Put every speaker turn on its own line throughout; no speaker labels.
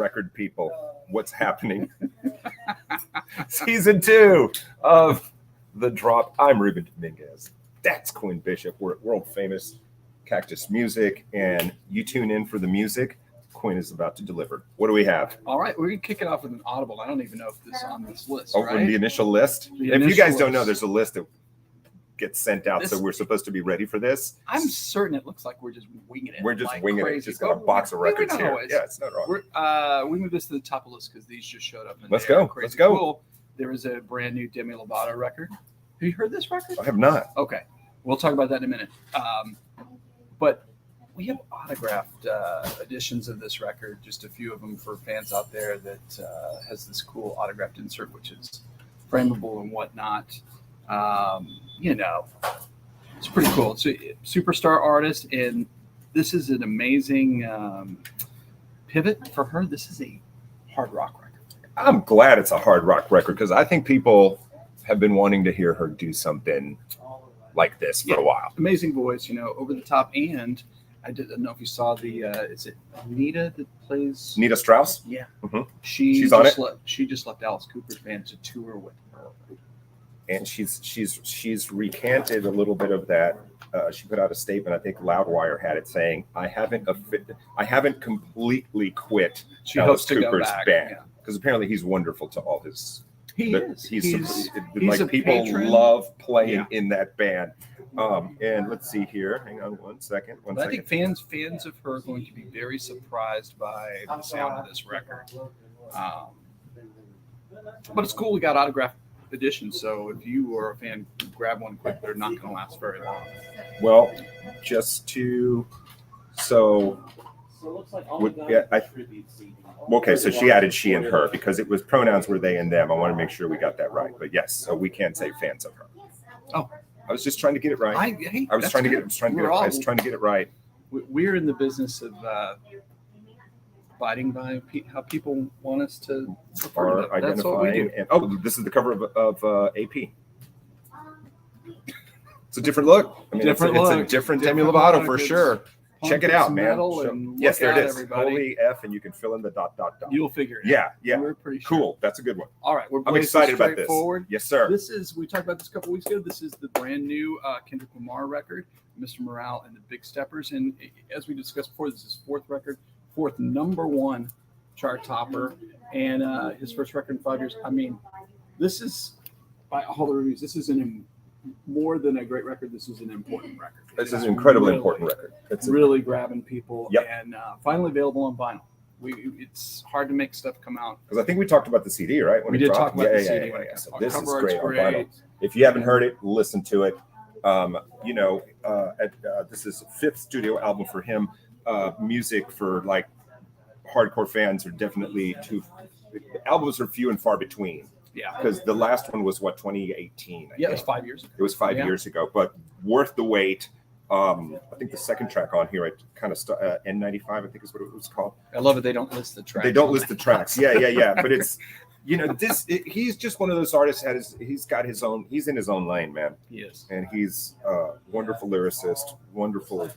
record people, what's happening? Season 2 of The Drop. I'm Ruben Dominguez. That's Quinn Bishop. We're at world famous Cactus Music, and you tune in for the music. Quinn is about to deliver. What do we have?
All right, we're gonna kick it off with an audible. I don't even know if this is on this list.
Oh,
right?
the initial list. If you guys don't know, there's a list that gets sent out, so we're supposed to be ready for this.
I'm certain it looks like we're just winging it.
We're just
like
winging
crazy.
it. Just got a box of records here.
Always.
Yeah, it's not wrong.
We moved this to the top of the list because these just showed up.
Let's go.
Crazy
Let's go.
Cool. There is a brand new Demi Lovato record. Have you heard this record?
I have not.
Okay, we'll talk about that in a minute. But we have autographed editions of this record, just a few of them for fans out there that has this cool autographed insert, which is frameable and whatnot. It's pretty cool. It's a superstar artist, and this is an amazing pivot for her. This is a hard rock record.
I'm glad it's a hard rock record because I think people have been wanting to hear her do something like this for a while.
Amazing voice, over the top. And I didn't know if you saw the, is it Nita that plays?
Nita Strauss?
Yeah.
Mm-hmm.
She's on it. She just left Alice Cooper's band to tour with Earle.
And she's recanted a little bit of that. She put out a statement. I think Loudwire had it saying, "I haven't completely quit Alice Cooper's band because apparently he's wonderful to all his." He's like people
patron.
Love playing in that band. And let's see here. Hang on one second.
I think fans of her are going to be very surprised by the sound of this record. But it's cool. We got autographed editions, so if you are a fan, grab one quick. They're not going to last very long.
Well, okay, so she added she and her because it was pronouns were they and them. I want to make sure we got that right. But yes, so we can say fans of her.
Oh,
I was just trying to get it right. I was trying to get it right.
We're in the business of abiding by how people want us to refer to them. That's what we do.
This is the cover of AP. It's a different look. It's a different Demi Lovato for sure. Check it out, man. Yes, there it is.
Everybody.
Holy F, and you can fill in the ...
You'll figure it out.
Yeah.
We're pretty sure.
Cool. That's a good one.
All right.
I'm excited about this. Yes, sir.
We talked about this a couple weeks ago. This is the brand new Kendrick Lamar record, Mr. Morale and the Big Steppers. And as we discussed before, this is his fourth number one chart topper, and his first record in 5 years. I mean, this is, by all the reviews, this is more than a great record. This is an important record.
This is an incredibly important record.
It's really grabbing people, and finally available on vinyl. It's hard to make stuff come out.
Because I think we talked about the CD, right?
We did talk about the CD. Yeah.
So this is great on vinyl. If you haven't heard it, listen to it. This is fifth studio album for him. Music for like hardcore fans are definitely albums are few and far between.
Yeah,
because the last one was 2018.
It was 5 years ago.
It was 5 years ago, but worth the wait. I think the second track on here, I kind of N95, I think is what it was called.
I love it. They don't list the tracks.
They don't list the tracks. Yeah. But it's, he's just one of those artists. He's got his own. He's in his own lane, man.
He is,
and he's a wonderful lyricist. Wonderful.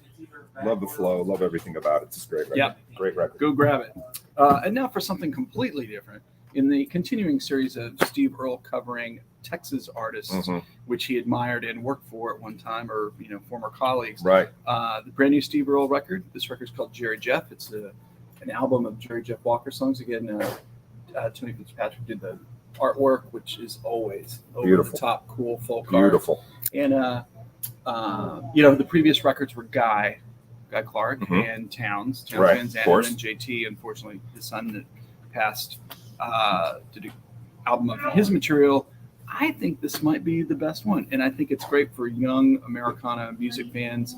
Love the flow. Love everything about it. It's a great record.
Yeah,
great record.
Go grab it. And now for something completely different. In the continuing series of Steve Earle covering Texas artists, which he admired and worked for at one time, or former colleagues.
Right.
The brand new Steve Earle record. This record is called Jerry Jeff. It's an album of Jerry Jeff Walker songs. Again, Tony Fitzpatrick did the artwork, which is always over the top, cool folk art.
Beautiful.
And the previous records were Guy Clark and Towns Van Zandt, and JT. Unfortunately, his son that passed. To do album of his material. I think this might be the best one, and I think it's great for young Americana music fans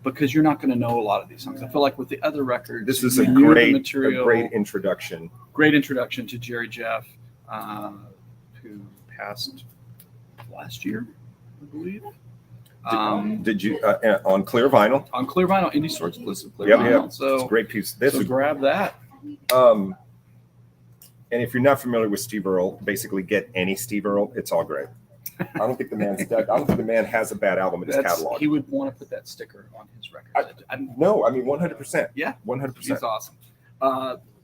because you're not going to know a lot of these songs. I feel like with the other records,
this is a great introduction.
Great introduction to Jerry Jeff, who passed last year, I believe.
Did you on clear vinyl?
On clear vinyl, Indie Store exclusive clear vinyl.
Yeah. So it's a great piece.
Grab that.
And if you're not familiar with Steve Earle, basically get any Steve Earle. It's all great. I don't think the man has a bad album in his catalog.
He would want to put that sticker on his record.
No, I mean 100%.
Yeah,
100%.
He's awesome.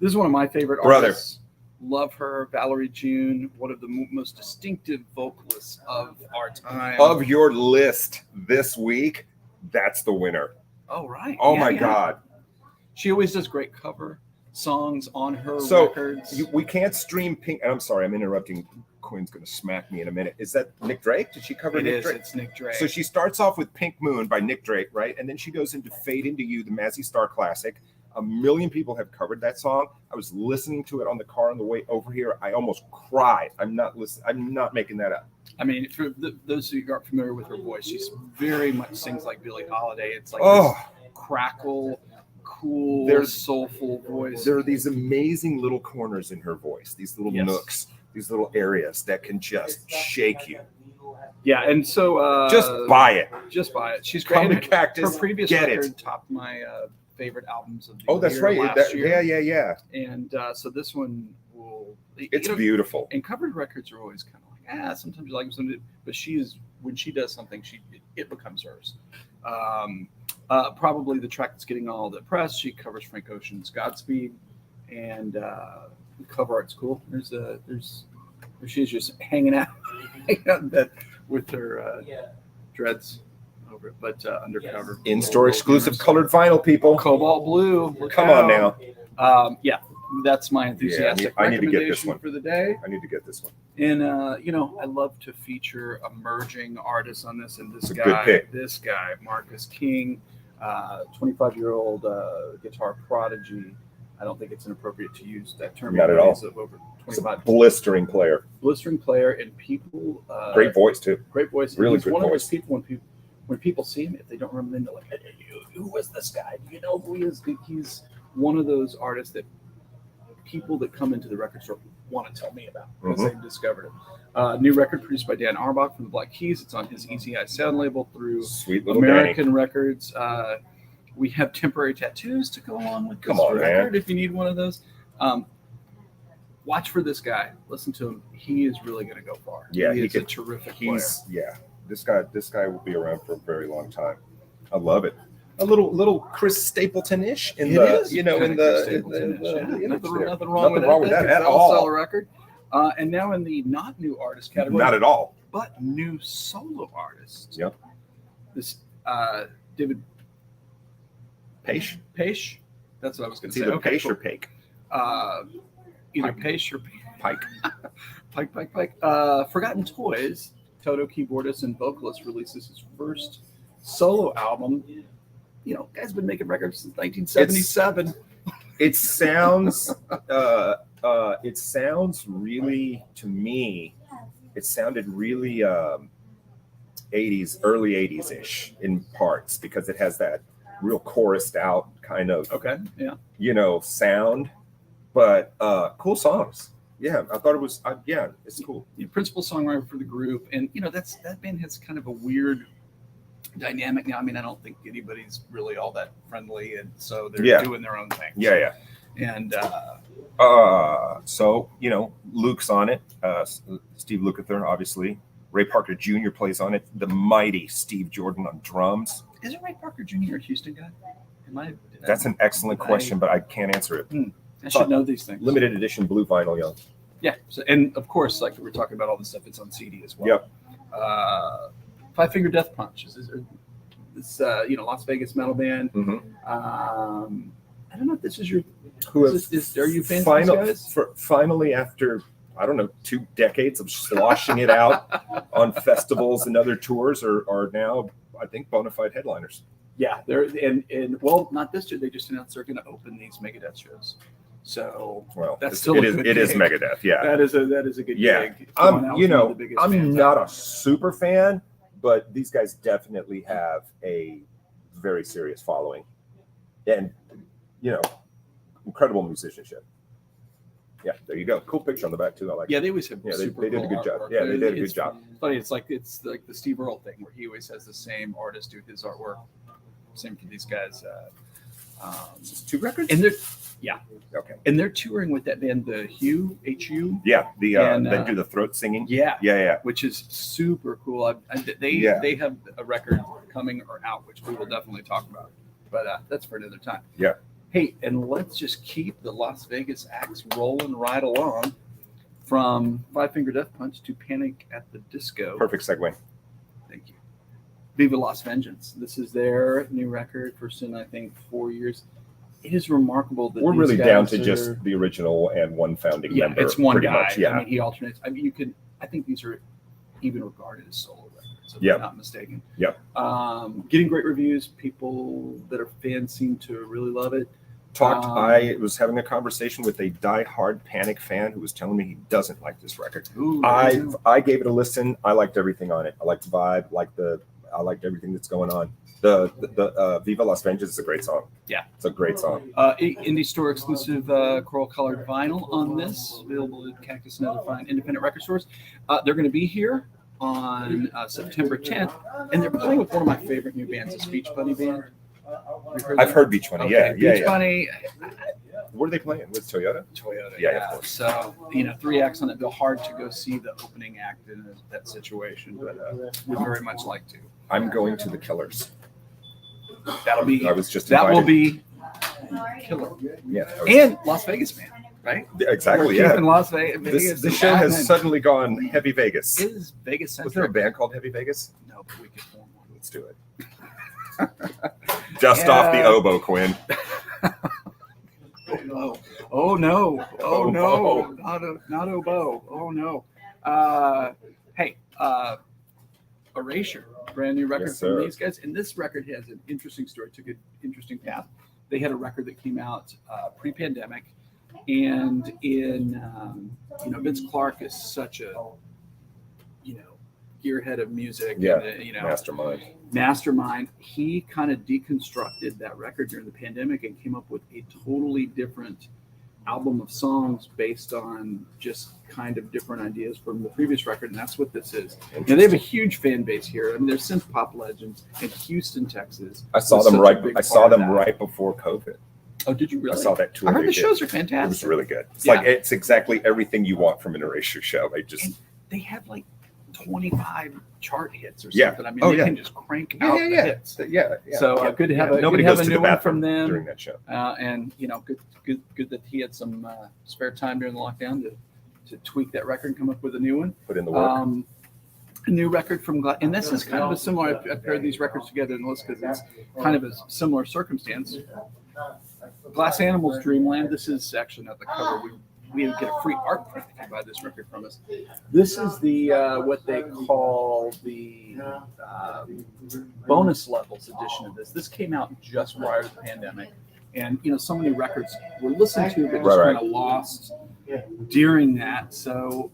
This is one of my favorite artists. Love her, Valerie June, one of the most distinctive vocalists of our time.
Of your list this week, that's the winner.
Oh, right.
Oh, my God.
She always does great cover songs on her records.
We can't stream Pink. And I'm sorry, I'm interrupting. Quinn's going to smack me in a minute. Is that Nick Drake? Did she cover Nick Drake?
It's Nick Drake.
So she starts off with Pink Moon by Nick Drake, right? And then she goes into Fade Into You, the Mazzy Star classic. A million people have covered that song. I was listening to it on the car on the way over here. I almost cried. I'm not making that up.
I mean, for those who aren't familiar with her voice, she very much sings like Billie Holiday. It's like this crackle, cool, soulful voice.
There are these amazing little corners in her voice, these little nooks, these little areas that can just shake you.
Yeah, and so
just buy it.
Just buy it. She's great.
Come to Cactus.
Her previous record topped my favorite albums of the year.
That's right.
Last year.
Yeah.
And so this one will.
It's beautiful.
And covered records are always kind of like sometimes you like something, but when she does something, it becomes hers. Probably the track that's getting all the press. She covers Frank Ocean's Godspeed, and the cover art's cool. She's just hanging out with her dreads over it, but undercover.
In-store exclusive colored vinyl, people.
Cobalt blue.
Come on now.
That's my enthusiastic
I need to get this one
for the day.
I need to get this one.
And I love to feature emerging artists on this, and this guy, Marcus King, 25-year-old guitar prodigy. I don't think it's inappropriate to use that term.
Not at all.
Over 25.
It's a blistering player,
and people.
Great voice too.
Great voice.
Really
He's
good
one
voice.
Of those people when people see him, if they don't remember him, they're like, hey, who was this guy? Do you know who he is? He's one of those artists that people that come into the record store want to tell me about because they've discovered him. New record produced by Dan Auerbach from the Black Keys. It's on his Easy Eye Sound label through American Records. We have temporary tattoos to go along with this record if you need one of those. Watch for this guy. Listen to him. He is really going to go far.
Yeah,
he's a terrific player.
Yeah, this guy will be around for a very long time. I love it. A little Chris Stapleton-ish in
nothing wrong with that at all. Sell a record. And now in the not new artist category.
Not at all.
But new solo artists.
Yep.
This David
Paich.
That's what I was going to say.
Either Paich or Paich.
Either Paich or
Pike.
Pike. Forgotten Toys, Toto keyboardist and vocalist, releases his first solo album. Guy's been making records since 1977.
It sounds really, to me, it sounded really 80s, early 80s-ish in parts because it has that real chorused out kind of sound, but cool songs. Yeah, I thought it was it's cool.
The principal songwriter for the group, and that band has kind of a weird dynamic now. I mean, I don't think anybody's really all that friendly, and so they're doing their own thing. And
so Luke's on it. Steve Lukather, obviously. Ray Parker Jr. plays on it. The mighty Steve Jordan on drums.
Isn't Ray Parker Jr. a Houston guy?
That's an excellent question, but I can't answer it.
I should know these things.
Limited edition blue vinyl, young.
Yeah, and of course, like we were talking about all this stuff, it's on CD as well.
Yep.
Five Finger Death Punch. This Las Vegas metal band. I don't know if this is your. Are you fans of these guys?
Finally, after 2 decades of sloshing it out on festivals and other tours, are now, I think, bona fide headliners.
Yeah, they're and well, not this year. They just announced they're going to open these Megadeth shows. So that's still
it is Megadeth. Yeah,
that is a good gig.
I'm not a super fan, but these guys definitely have a very serious following, and incredible musicianship. Yeah, there you go. Cool picture on the back too. I like.
Yeah, they always have.
They did a good job.
Artwork.
Yeah, they did a good job.
Funny, it's like the Steve Earle thing where he always has the same artist do his artwork. Same for these guys.
2 records.
And they're
okay.
And they're touring with that band, the HU.
Yeah, they do the throat singing.
Yeah. Which is super cool. They have a record coming or out, which we will definitely talk about. But that's for another time.
Yeah.
Hey, and let's just keep the Las Vegas acts rolling right along from Five Finger Death Punch to Panic at the Disco.
Perfect segue.
Thank you. Viva Las Vengeance. This is their new record, first in, I think, 4 years. It is remarkable that
we're really down to just the original and one founding member.
It's one guy.
Much, yeah.
I mean, he alternates. I mean, I think these are even regarded as solo records, if I'm not mistaken.
Yep.
Getting great reviews. People that are fans seem to really love it.
I was having a conversation with a die-hard Panic fan who was telling me he doesn't like this record.
Ooh,
I gave it a listen. I liked everything on it. I liked the vibe. I liked everything that's going on. The Viva Las Vengeance is a great song.
Yeah,
it's a great song.
Indie store exclusive coral colored vinyl on this, available at Cactus and other fine independent record stores. They're going to be here on September 10th, and they're playing with one of my favorite new bands, the Beach Bunny Band.
I've heard Beach Bunny.
Okay. Beach Bunny.
What are they playing with? Toyota.
Yeah. Of course. So 3 acts on it. They'll hard to go see the opening act in that situation, but would very much like to.
I'm going to the Killers.
That'll be.
I was just
that
invited.
will be killer.
Yeah.
And Las Vegas man, right?
Exactly.
We're keeping Las Vegas.
This show has suddenly gone heavy Vegas.
It is Vegas centric.
Was there a band called Heavy Vegas?
No, but we could form one.
Let's do it. Dust off the oboe, Quinn.
Oh no! Not oboe! Oh no! Hey, Erasure, brand new record from these guys, and this record has an interesting story. Took an interesting path. They had a record that came out pre-pandemic, and in Vince Clarke is such a gearhead of music, and, mastermind. He kind of deconstructed that record during the pandemic and came up with a totally different album of songs based on just kind of different ideas from the previous record, and that's what this is. And they have a huge fan base here. I mean, they're synth pop legends in Houston, Texas.
I saw them right before COVID.
Oh, did you really?
I saw that tour.
I heard the shows are fantastic.
It was really good. It's like it's exactly everything you want from an Erasure show.
They have like 25 chart hits or something. I mean, they can just crank out the hits. So good to have a new one from them
during that show.
And good that he had some spare time during the lockdown to tweak that record and come up with a new one.
Put in the work.
A new record from and this is kind of a similar. I paired these records together in the list because it's kind of a similar circumstance. Glass Animals, Dreamland. This is actually not the cover. We get a free art print if you buy this record from us. This is the what they call the bonus levels edition of this. This came out just prior to the pandemic, and so many records were listened to but just kind of lost during that. So,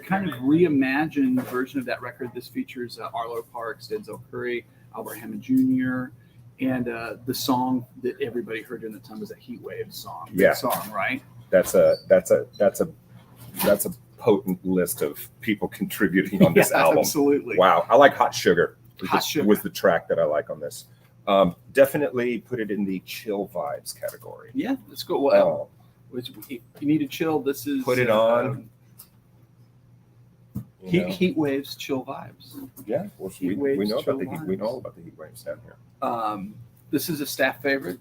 kind of reimagined version of that record. This features Arlo Parks, Denzel Curry, Albert Hammond Jr. And the song that everybody heard during the time was that Heat Wave song.
Yeah,
song, right?
That's a potent list of people contributing on this album.
Absolutely.
Wow. I like Hot Sugar.
Sugar
was the track that I like on this. Definitely put it in the chill vibes category.
Yeah, let's go. Well, if you need to chill, this is
put it on.
Heat waves, chill vibes.
Yeah, we know about the heat. We know all about the heat waves down here.
This is a staff favorite.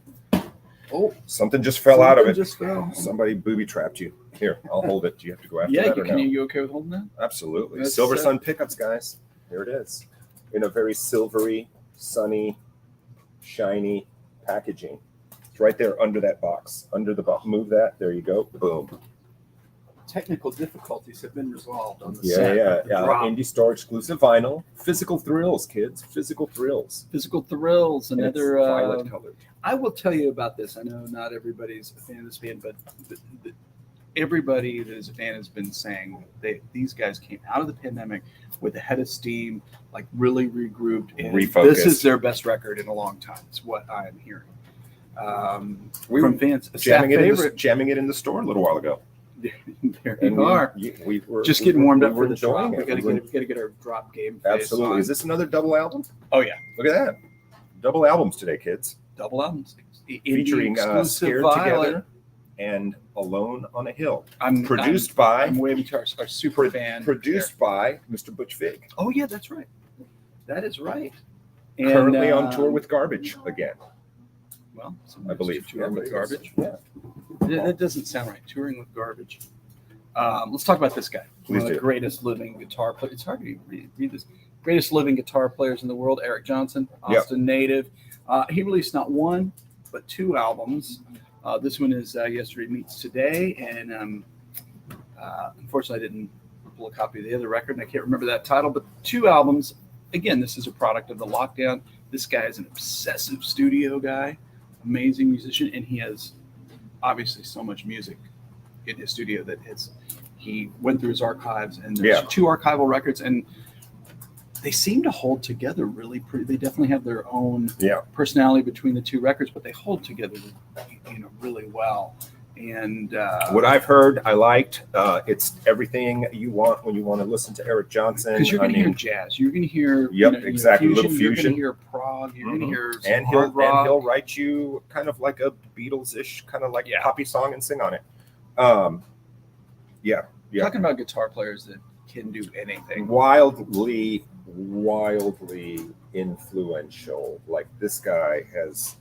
Oh, something just fell out of it.
Just fell.
Somebody booby trapped you. Here, I'll hold it. Do you have to go after that or no?
You okay with holding that?
Absolutely. Silversun pickups, guys. Here it is. In a very silvery, sunny, shiny packaging. It's right there under that box. Under the box. Move that. There you go. Boom.
Technical difficulties have been resolved on the
set. Indie store exclusive vinyl. Physical thrills, kids. Physical thrills.
Another
violet colored.
I will tell you about this. I know not everybody's a fan of this band, but everybody that is a fan has been saying these guys came out of the pandemic with a head of steam, like really regrouped, and
refocused.
This is their best record in a long time. It's what I am hearing from fans.
Jamming it in the store a little while ago.
There you are.
We were
just getting warmed up for the
drop.
We got to get our drop game face.
Absolutely.
On.
Is this another double album?
Oh yeah.
Look at that. Double albums today, kids.
Double albums.
Featuring Scared Together and Alone on a Hill. I'm
waving to our super fan.
Produced by Mr. Butch Vig.
Oh yeah, that's right. That is right.
Currently on tour with Garbage again.
Well,
I believe.
Touring with garbage.
Yeah.
That doesn't sound right. Touring with garbage. Let's talk about this guy. One of the greatest living guitar players. It's hard to read this. Greatest living guitar players in the world, Eric Johnson, Austin native. He released not one, but 2 albums. This one is Yesterday Meets Today, and unfortunately I didn't pull a copy of the other record, and I can't remember that title, but 2 albums. Again, this is a product of the lockdown. This guy is an obsessive studio guy, amazing musician, and he has obviously so much music in his studio that he went through his archives, and there's 2 archival records, and they seem to hold together really pretty. They definitely have their own personality between the 2 records, but they hold together, really well. And
what I've heard, I liked. It's everything you want when you want to listen to Eric Johnson.
Because you're going to hear jazz, you're going to hear
exactly,
fusion,
little fusion.
You're going to hear prog. You're going to hear
and he'll write you kind of like a Beatles-ish kind of like poppy song and sing on it.
Talking about guitar players that can do anything.
Wildly influential. Like this guy has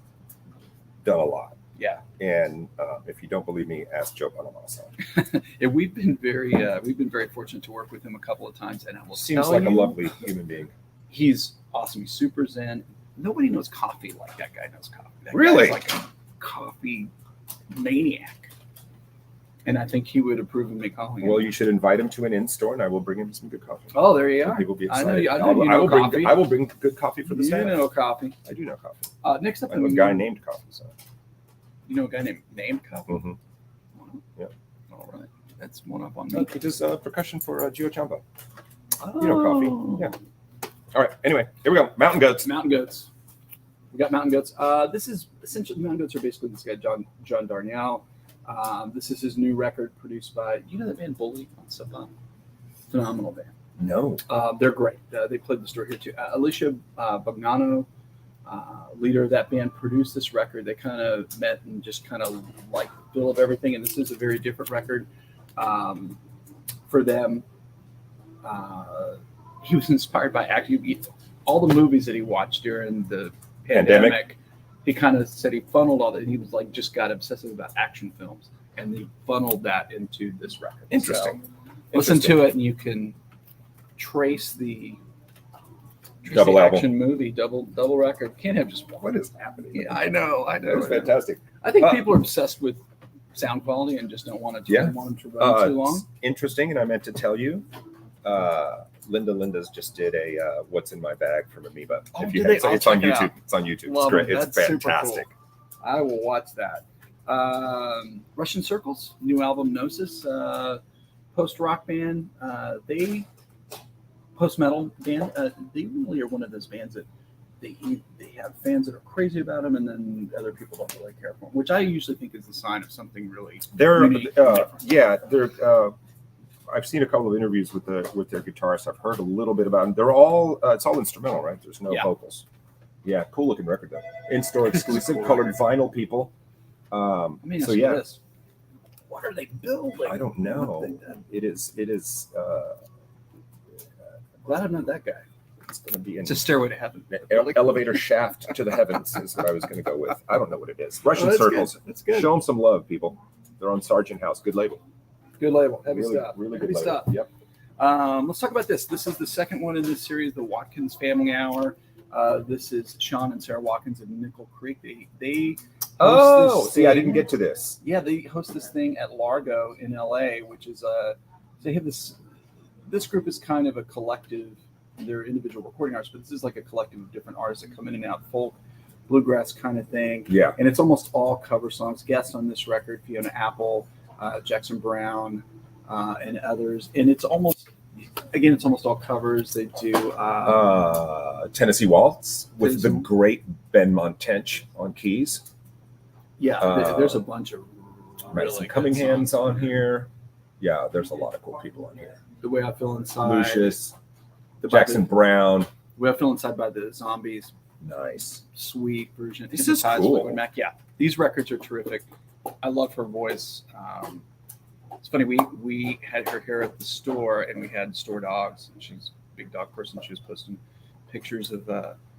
done a lot.
Yeah.
And if you don't believe me, ask Joe Bonamassa.
And we've been very fortunate to work with him a couple of times, and I will
seems like a lovely human being.
He's awesome. He's super zen. Nobody knows coffee like that guy knows coffee. That
really?
Guy's like a coffee maniac. And I think he would approve of me calling him.
Well, you should invite him to an in-store, and I will bring him some good coffee.
Oh, there you are.
He will be excited.
I know coffee.
I will bring good coffee for the staff.
You know coffee.
I do know coffee.
Next up,
I know a guy named Coffee. So.
You know a guy named Coffee?
Mm-hmm. Yeah.
All right. That's one up on me.
He does percussion for Gio Ciampa. You know Coffee. Yeah. All right. Anyway, here we go. Mountain Goats.
Mountain Goats. We got Mountain Goats. This is essentially, Mountain Goats are basically this guy, John Darnielle. This is his new record produced by, you know that band Bully on Sub Pop? Phenomenal band.
No.
They're great. They played the store here too. Alicia Bagnano, leader of that band, produced this record. They kind of met and just kind of like the feel of everything. And this is a very different record for them. He was inspired by acting. All the movies that he watched during the pandemic. He kind of said he funneled all that. He was like, just got obsessive about action films, and he funneled that into this record.
Interesting.
So, listen to it, and you can trace the
double
action movie, double record. Can't have just one.
What is happening?
Yeah, I know.
It's fantastic.
I think people are obsessed with sound quality and just don't want to want them to run too long.
Interesting, and I meant to tell you. Linda's just did a "What's in My Bag" from Amoeba.
Oh,
it's on YouTube. It's on YouTube.
Love
it's great.
That's
it's fantastic.
Cool. I will watch that. Russian Circles, new album Gnosis, post-rock band. They post-metal band. They really are one of those bands that they have fans that are crazy about them, and then other people don't really care for them, which I usually think is the sign of something really unique.
I've seen a couple of interviews with their guitarists. I've heard a little bit about them. They're all it's all instrumental, right? There's no vocals. Yeah, cool looking record though. In-store exclusive, colored vinyl, people.
What are they building?
I don't know. It is.
Glad I'm not that guy.
It's going to be
it's a stairway to heaven.
Elevator shaft to the heavens is what I was going to go with. I don't know what it is. Russian Circles.
Good. That's good.
Show them some love, people. They're on Sargent House. Good label.
Good label. Heavy
really,
stuff.
Really
heavy
good
stuff.
Label. Yep.
Let's talk about this. This is the second one in this series, the Watkins Family Hour. This is Sean and Sarah Watkins of Nickel Creek. They host
I didn't get to this.
Yeah, they host this thing at Largo in LA, which is they have this group is kind of a collective. They're individual recording artists, but this is like a collective of different artists that come in and out, folk, bluegrass kind of thing.
Yeah.
And it's almost all cover songs. Guests on this record, Fiona Apple, Jackson Brown, and others. And it's almost all covers. They do
Tennessee Waltz with the great Ben Montench on keys.
Yeah, there's a bunch of
Madison Cummingham's on here. Yeah, there's a lot of cool people on here.
The Way I Feel Inside.
Lucius. Jackson Brown.
The Way I Feel Inside by the Zombies.
Nice.
Sweet version.
This is cool.
Mac. Yeah, these records are terrific. I love her voice. It's funny, we had her here at the store, and we had store dogs. And she's a big dog person. She was posting pictures of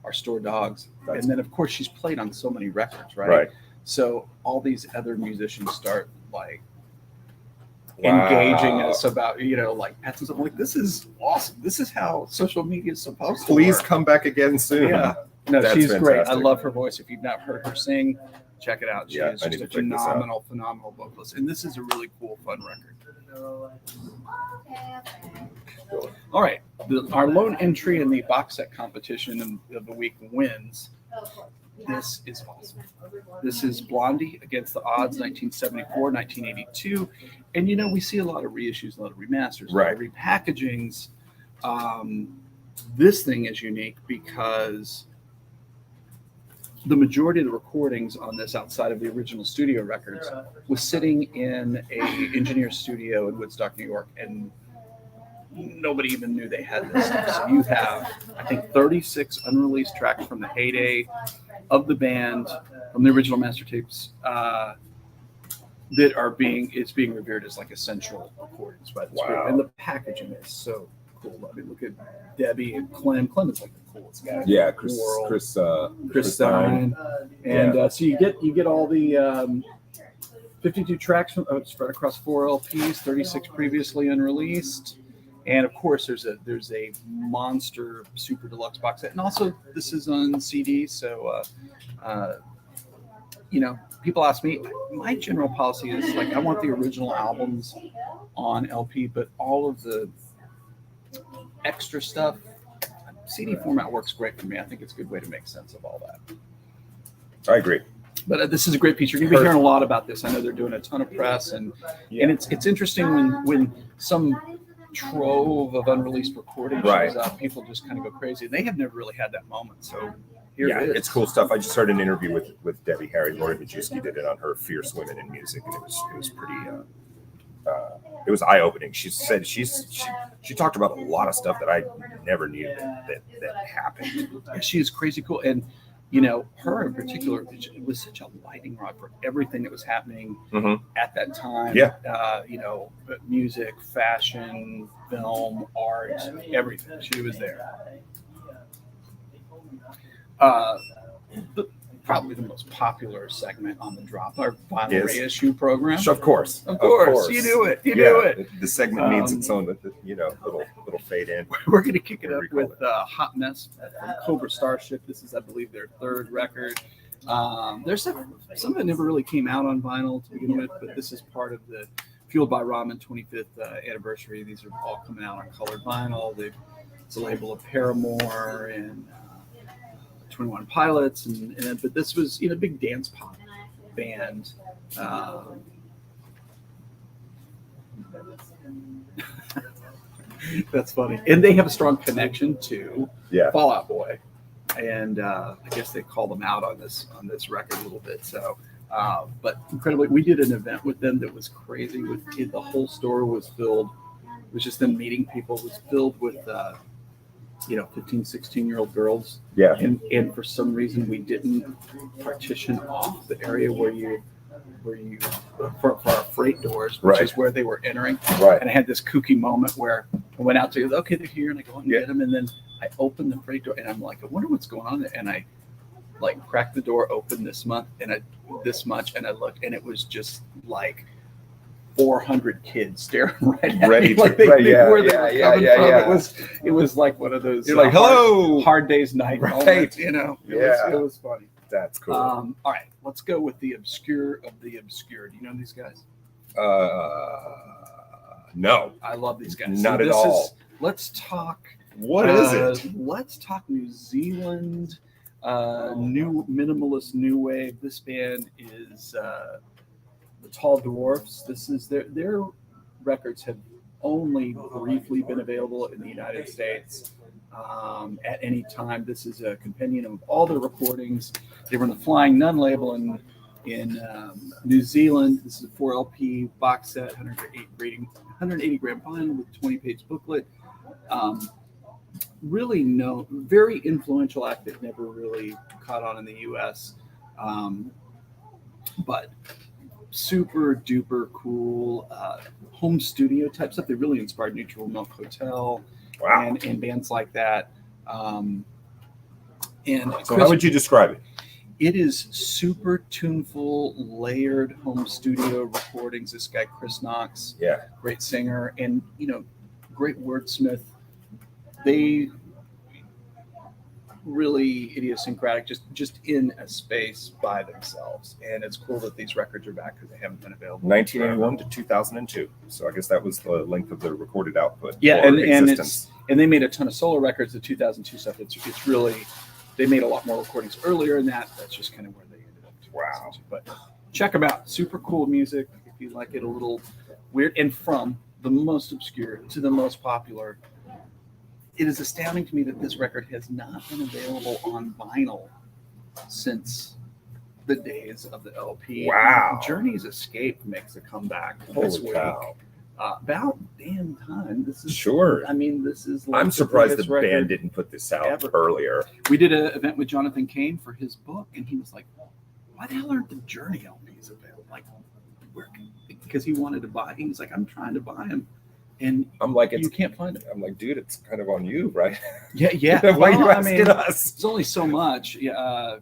our store dogs.
That's
and then of course she's played on so many records, right?
Right.
So all these other musicians start like engaging us about, you know, like Pat's and stuff. I'm like, this is awesome. This is how social media is supposed to
Please
work.
come back again soon.
Yeah. No,
That's
she's great. I
fantastic.
love her voice. If you've not heard her sing, check it out. She
Yeah,
is
I need
just
to
a
check this out.
phenomenal vocalist. And this is a really cool, fun record. All right. Our lone entry in the box set competition of the week wins. This is awesome. This is Blondie Against the Odds, 1974, 1982. And, you know, we see a lot of reissues, a lot of remasters, a lot of repackagings. This thing is unique because the majority of the recordings on this, outside of the original studio records, was sitting in a engineer's studio in Woodstock, New York, and nobody even knew they had this stuff. So you have, I think, 36 unreleased tracks from the heyday of the band, from the original master tapes, that are being revered as like essential recordings by this group. And the packaging is so cool. I mean, look at Debbie and Clem. Clem is like the coolest guy.
Yeah,
in the world.
Chris Stein.
And so you get all the 52 tracks from, spread across 4 LPs, 36 previously unreleased. And of course, there's a monster super deluxe box set, and also this is on CD. So, you know, people ask me. My general policy is like I want the original albums on LP, but all of the extra stuff, CD format works great for me. I think it's a good way to make sense of all that.
I agree.
But this is a great piece. You're going to be hearing a lot about this. I know they're doing a ton of press, and it's interesting when some trove of unreleased recordings shows up, people just kind of go crazy. They have never really had that moment. So here it is.
It's cool stuff. I just heard an interview with Debbie Harry. Lori Majewski did it on her Fierce Women in Music, and it was pretty. It was eye-opening. She said she talked about a lot of stuff that I never knew that happened.
She is crazy cool, and you know, her in particular, it was such a lightning rod for everything that was happening at that time.
Yeah.
You know, music, fashion, film, art, everything. She was there. Probably the most popular segment on the drop, our vinyl reissue program.
Of course.
You do it. You do it.
The segment needs its own, little fade in.
We're going to kick it up with Hot Mess from Cobra Starship. This is, I believe, their third record. There's some of it never really came out on vinyl to begin with, but this is part of the Fueled by Ramen 25th anniversary. These are all coming out on colored vinyl. It's a label of Paramore and 21 Pilots, but this was, you know, big dance pop band. That's funny, and they have a strong connection to Fall Out Boy, and I guess they call them out on this record a little bit. So, but incredibly, we did an event with them that was crazy. The whole store was filled. It was just them meeting people. It was filled with 15, 16-year-old girls. Yeah. And for some reason we didn't partition off the area where you for our freight doors, which is where they were entering. Right. And I had this kooky moment where I went out to, okay, they're here, and I go and get them, and then I opened the freight door, and I'm like, I wonder what's going on there. And I like cracked the door open this much, and I looked, and it was just like 400 kids staring right at me, like they were coming from. It was like one of those.
You're like, hello,
hard day's night moments, you know. It was funny.
That's cool.
All right, let's go with the obscure of the obscure. Do you know these guys?
No,
I love these guys.
Not at all.
Let's talk.
What is it?
Let's talk New Zealand, new minimalist new wave. This band is the Tall Dwarfs. This is their records have only briefly been available in the United States at any time. This is a compendium of all their recordings. They were in the Flying Nun label in New Zealand. This is a 4 LP box set, 180 gram vinyl with 20-page booklet. Really very influential act that never really caught on in the US, but super duper cool home studio type stuff. They really inspired Neutral Milk Hotel and bands like that. And
so how would you describe it?
It is super tuneful, layered home studio recordings. This guy, Chris Knox, great singer, and great wordsmith. They really idiosyncratic, just in a space by themselves. And it's cool that these records are back because they haven't been available.
1981 to 2002. So I guess that was the length of the recorded output.
Yeah, and they made a ton of solo records. The 2002 stuff. It's really. They made a lot more recordings earlier in that. That's just kind of where they ended up.
Wow.
But check them out. Super cool music. If you like it a little weird. And from the most obscure to the most popular, it is astounding to me that this record has not been available on vinyl since the days of the LP.
Wow.
Journey's Escape makes a comeback
this week.
About damn time. This is
sure.
I mean, this is. Like
I'm surprised the band didn't put this out earlier.
We did an event with Jonathan Cain for his book, and he was like, "Why the hell aren't the Journey LPs available?" Like, because he wanted to buy. He was like, "I'm trying to buy them," and
I'm like,
"You can't find it."
I'm like, "Dude, it's kind of on you, right?"
Yeah.
Why are you asking us?
It's only so much. I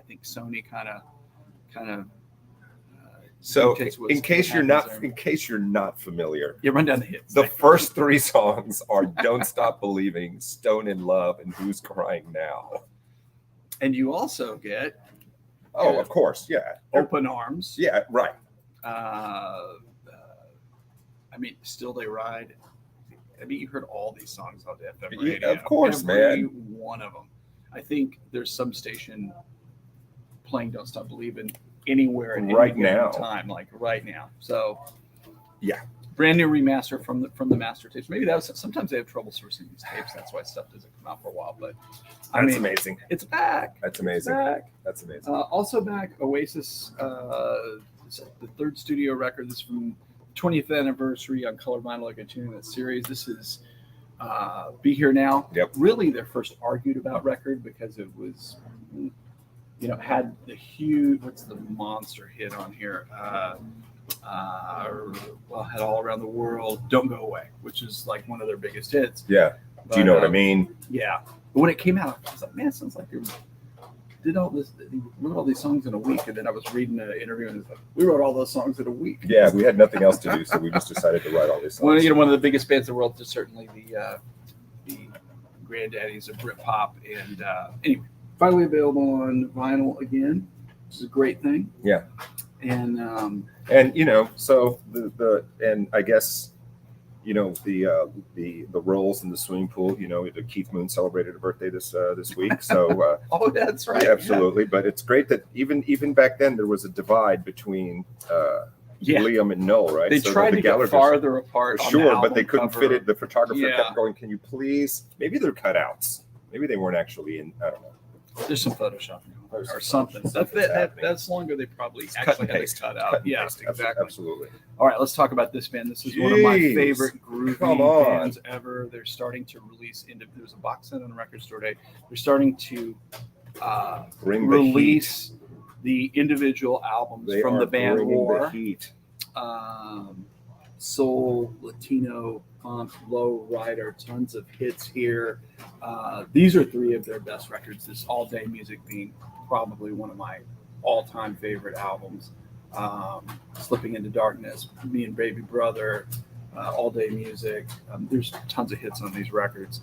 think Sony kind of.
So, in case you're not familiar,
run down the hits.
The first three songs are "Don't Stop Believing," "Stone in Love," and "Who's Crying Now."
And you also get,
of course,
"Open Arms."
Yeah, right.
"Still They Ride." You heard all these songs on the FM radio.
Of course,
Every one of them. I think there's some station playing "Don't Stop Believing" anywhere at
right
any
now
time, like right now. So
yeah,
brand new remaster from the master tapes. Maybe that was sometimes they have trouble sourcing these tapes. That's why stuff doesn't come out for a while. But
that's amazing.
It's back.
That's amazing. That's amazing.
Also back, Oasis, the third studio record. This is from 20th anniversary on color vinyl, like continuing that series. This is Be Here Now.
Yep.
Really their first argued about record because it was. Had the huge, what's the monster hit on here? Had All Around the World, Don't Go Away, which is like one of their biggest hits.
Yeah. Do you know what I mean?
Yeah. But when it came out, I was like, man, it sounds like they wrote all these songs in a week. And then I was reading an interview and it's like, we wrote all those songs in a week.
Yeah, we had nothing else to do, so we just decided to write all these songs.
Well, one of the biggest bands in the world is certainly the granddaddies of Britpop. And anyway. Finally available on vinyl again, which is a great thing.
Yeah,
and
so the I guess the rolls in the swimming pool. Keith Moon celebrated a birthday this week, so
oh, that's right,
absolutely. Yeah. But it's great that even back then there was a divide between Liam and Noel, right?
They tried to get farther apart,
sure, but they couldn't fit it. The photographer kept going, "Can you please?" Maybe they're cutouts. Maybe they weren't actually in. I don't know.
There's some photoshopping or something. That's longer. They probably actually had it cut out. Yeah, exactly.
Absolutely.
All right, let's talk about this band. This is one of my favorite groovy bands ever. They're starting to release. There's a box set on the record store day. They're starting to release the individual albums from the band War. Soul, Latino, funk, low rider, tons of hits here. These are three of their best records. This All Day Music being probably one of my all-time favorite albums. Slipping Into Darkness, Me and Baby Brother, All Day Music. There's tons of hits on these records.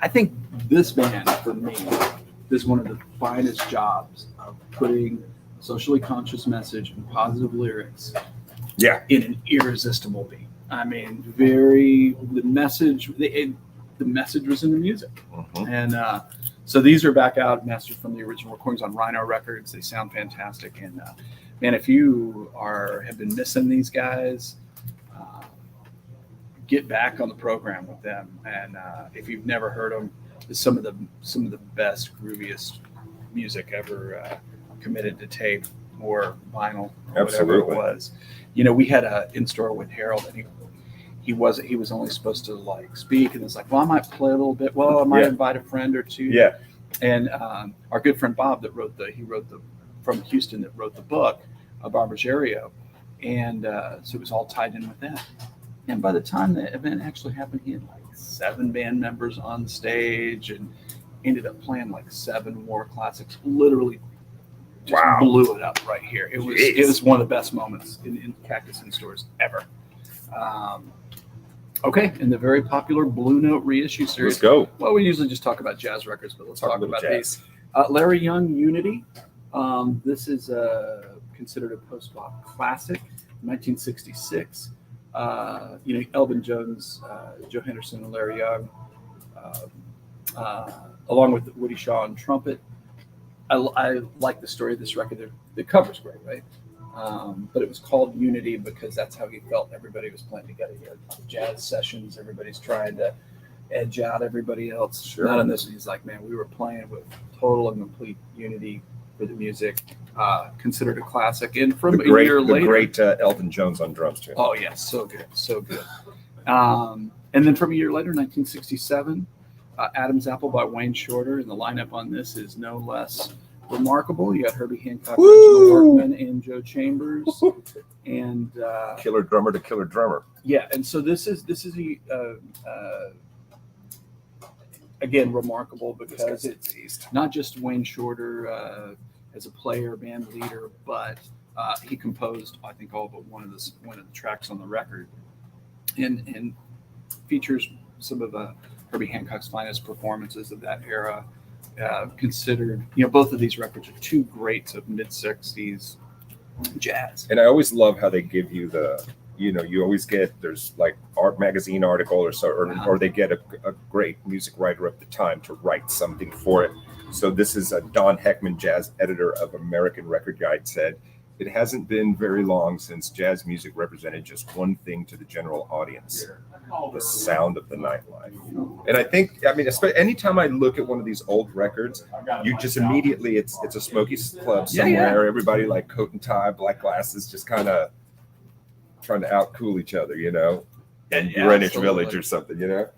I think this band, for me, is one of the finest jobs of putting a socially conscious message and positive lyrics in an irresistible beat. I mean, the message was in the music.
Mm-hmm.
And so these are back out, mastered from the original recordings on Rhino Records. They sound fantastic. And man, if you have been missing these guys, get back on the program with them. And if you've never heard them, it's some of the best, grooviest music ever committed to tape or vinyl or whatever it was. We had a in-store with Harold, and he was only supposed to speak, and it's like, well, I might play a little bit. Well, I might invite a friend or two.
Yeah.
And our good friend Bob from Houston that wrote the book, Bob Ruggiero, and so it was all tied in with that. And by the time the event actually happened, he had 7 band members on stage, ended up playing like 7 more classics. Literally, just blew it up right here. It was one of the best moments in Cactus in stores ever. Okay, in the very popular Blue Note reissue series.
Let's go.
Well, we usually just talk about jazz records, but let's talk about
jazz.
these. Larry Young, Unity. This is considered a post-bop classic, 1966. Elvin Jones, Joe Henderson, and Larry Young, along with Woody Shaw on trumpet. I like the story of this record. The cover's great, right? But it was called Unity because that's how he felt everybody was playing together. He had jazz sessions. Everybody's trying to edge out everybody else.
Sure.
Not in this. He's like, man, we were playing with total and complete unity for the music. Considered a classic. And from a year later,
the great Elvin Jones on drums too.
Oh yeah, so good. And then from a year later, 1967, Adam's Apple by Wayne Shorter, and the lineup on this is no less remarkable. You got Herbie Hancock, Reginald Workman, and Joe Chambers, and
killer drummer to killer drummer.
Yeah, and so this is again remarkable because it's not just Wayne Shorter as a player, band leader, but he composed, I think, all but one of the tracks on the record, and features some of Herbie Hancock's finest performances of that era. Considered, both of these records are 2 greats of mid-60s jazz.
And I always love how they give you you always get, there's like art magazine article or they get a great music writer of the time to write something for it. So this is a Don Heckman, jazz editor of American Record Guide, said, "It hasn't been very long since jazz music represented just one thing to the general audience, the sound of the nightlife." And I think, anytime I look at one of these old records, you just immediately, it's a smoky club somewhere, everybody like coat and tie, black glasses, just kind of trying to out-cool each other, in Greenwich Village or something, That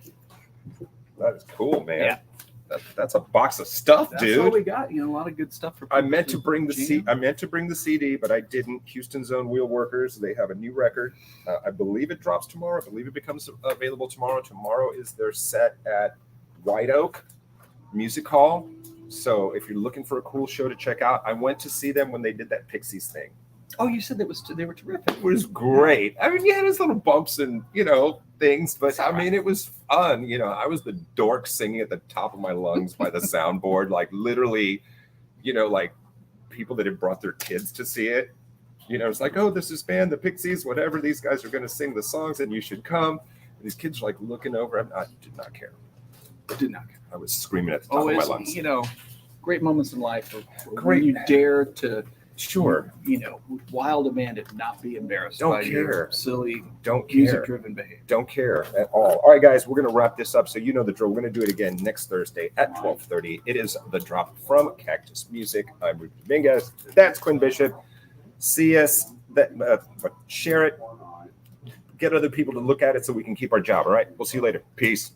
is cool, man.
Yeah.
That's a box of stuff,
That's
dude.
That's all we got. A lot of good stuff for.
I meant to bring the CD, but I didn't. Houston's Own Wheel Workers. They have a new record. I believe it drops tomorrow. I believe it becomes available tomorrow. Tomorrow is their set at White Oak Music Hall. So if you're looking for a cool show to check out, I went to see them when they did that Pixies thing.
Oh, you said they were terrific.
It was great. there's little bumps and things, but it was fun. I was the dork singing at the top of my lungs by the soundboard, like literally, like people that had brought their kids to see it. It's like, oh, this is band, the Pixies, whatever. These guys are going to sing the songs, and you should come. And these kids are like looking over. I did not care. I was screaming at the top of my lungs.
Great moments in life. When you dare to.
Sure.
Wild abandon, not be embarrassed by your silly, music-driven behavior.
Don't care at all. All right, guys, we're going to wrap this up. So you know the drill. We're going to do it again next Thursday at 12:30. It is The Drop from Cactus Music. I'm Ruben Dominguez. That's Quinn Bishop. See us. Share it. Get other people to look at it so we can keep our job. All right. We'll see you later. Peace.